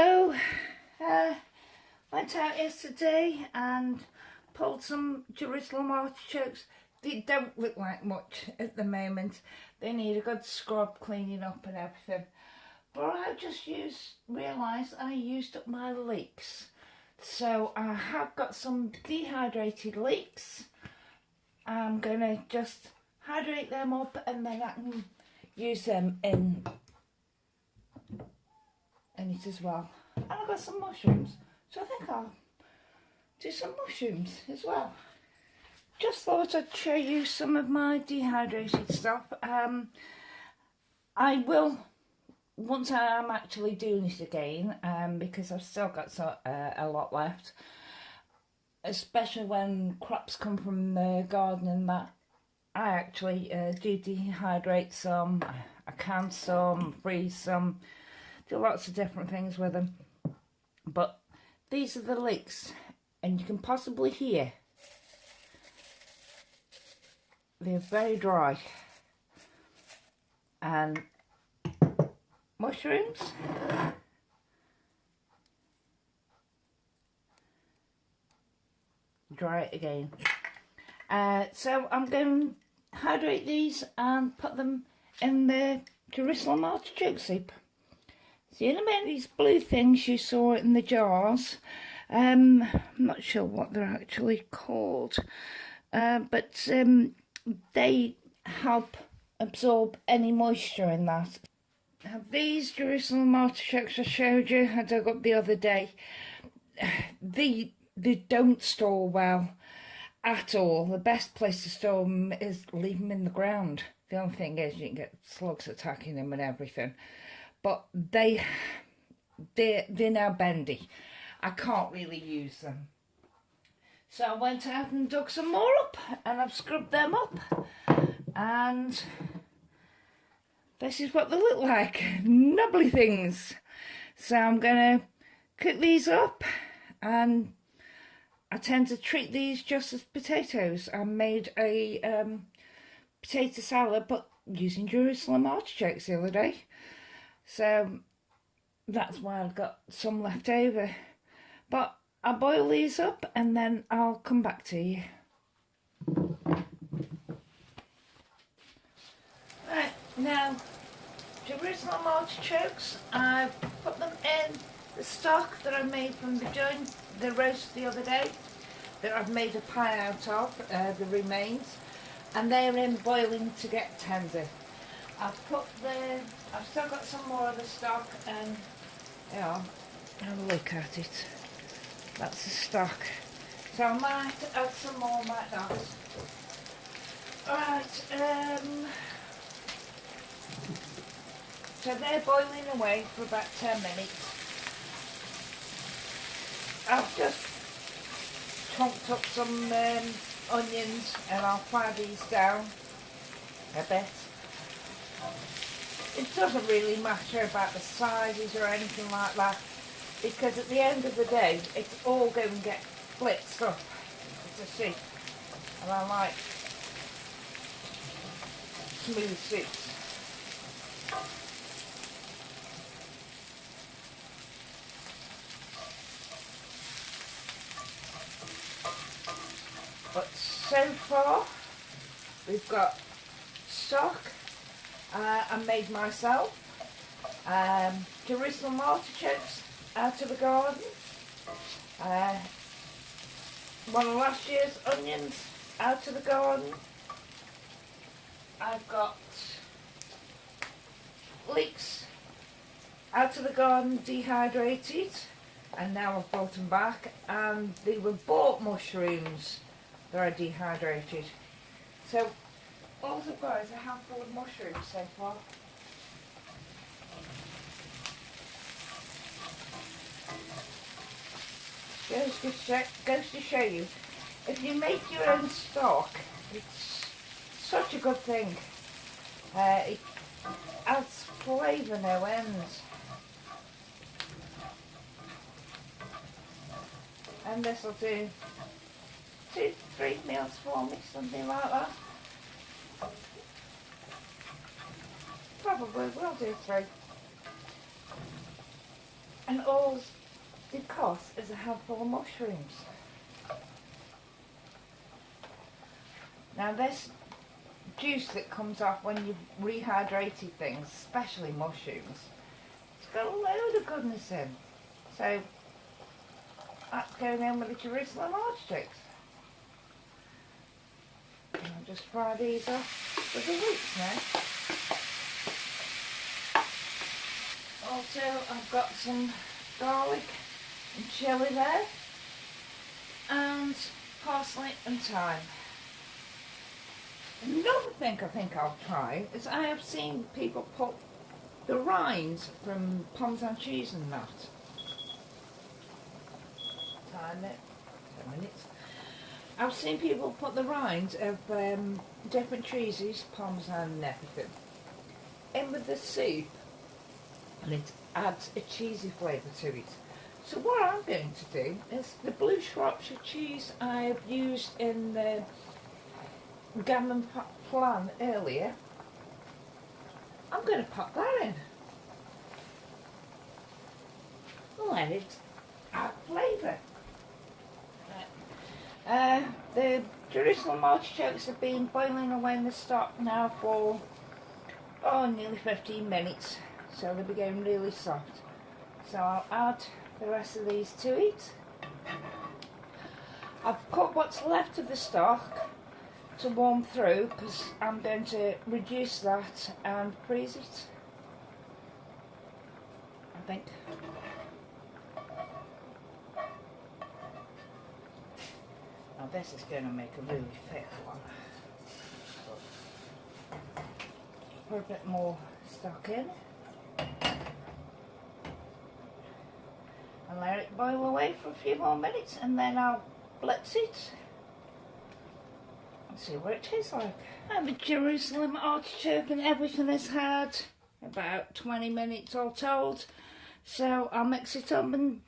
Hello, went out yesterday and pulled some Jerusalem artichokes. They don't look like much at the moment. They need a good scrub, cleaning up and everything. But I just realised I used up my leeks. So I have got some dehydrated leeks. I'm going to just hydrate them up and then I can use them in it as well. And I've got some mushrooms, so I think I'll do some mushrooms as well. Just thought I'd show you some of my dehydrated stuff. I will, once I am actually doing it again, because I've still got a lot left, especially when crops come from the garden and that. I actually do dehydrate some, I can some, freeze some, do lots of different things with them. But these are the leeks, and you can possibly hear they're very dry. And mushrooms, dry it again. So I'm going to hydrate these and put them in the Jerusalem artichoke soup. See in a minute. These blue things you saw in the jars, I'm not sure what they're actually called, but they help absorb any moisture in that. Now, these Jerusalem artichokes I showed you, I dug up the other day, they don't store well at all. The best place to store them is leave them in the ground. The only thing is you can get slugs attacking them and everything. But they're now bendy. I can't really use them. So I went out and dug some more up and I've scrubbed them up. And this is what they look like. Nubbly things. So I'm going to cook these up, and I tend to treat these just as potatoes. I made a potato salad but using Jerusalem artichokes the other day. So that's why I've got some left over. But I'll boil these up and then I'll come back to you. Right, now Jerusalem artichokes, I've put them in the stock that I made from the roast the other day, that I've made a pie out of, the remains, and they're in boiling to get tender. I've still got some more of the stock, and yeah, have a look at it. That's the stock. So I might add some more, might not. Alright, so they're boiling away for about 10 minutes. I've just chopped up some onions and I'll fry these down a bit. It doesn't really matter about the sizes or anything like that, because at the end of the day it's all going to get blitzed up to see, and I like smooth soups. But so far we've got stock I made myself, Jerusalem artichokes out of the garden, one of last year's onions out of the garden. I've got leeks out of the garden, dehydrated, and now I've brought them back, and they were bought mushrooms that are dehydrated. So all I've got is a handful of mushrooms so far. Goes to show you, if you make your own stock, it's such a good thing. It adds flavour no end. And this will do 2-3 meals for me, something like that. Probably will do 3. And all it costs is a handful of mushrooms. Now this juice that comes off when you've rehydrated things, especially mushrooms, it's got a load of goodness in. So that's going in with the Jerusalem artichokes. And I'll just fry these off with the roots now. Also, I've got some garlic and chilli there, and parsley and thyme. Another thing I think I'll try is I have seen people put the rinds from Parmesan cheese and that. Time it, 10 minutes. I've seen people put the rinds of different cheeses, Parmesan and everything, in with the soup, and it adds a cheesy flavour to it. So what I'm going to do is the blue Shropshire cheese I've used in the gammon flan earlier, I'm going to pop that in. Let it add flavour. The Jerusalem artichokes have been boiling away in the stock now for nearly 15 minutes, so they'll be getting really soft. So I'll add the rest of these to it. I've put what's left of the stock to warm through because I'm going to reduce that and freeze it, I think. Now this is going to make a really thick one. Put a bit more stock in and let it boil away for a few more minutes, and then I'll blitz it and see what it tastes like. And the Jerusalem artichoke and everything has had about 20 minutes all told, so I'll mix it up and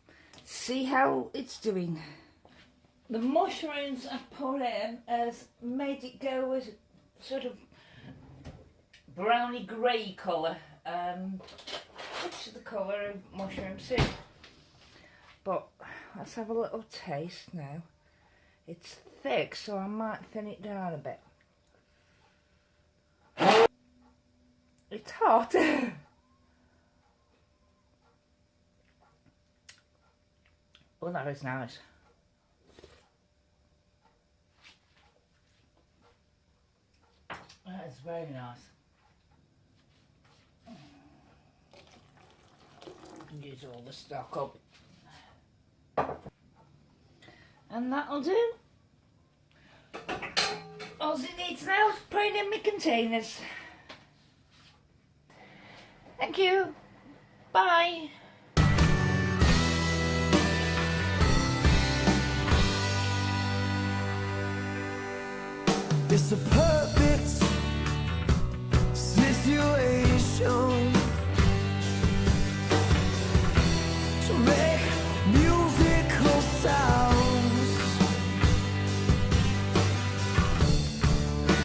see how it's doing. The mushrooms I put in has made it go with sort of browny grey colour, which is the colour of mushroom soup. But let's have a little taste now. It's thick, so I might thin it down a bit. It's hot. Oh, that is nice. That is very nice. Use all the stock up. And that'll do. All it needs now is put it in my containers. Thank you. Bye. It's a perfect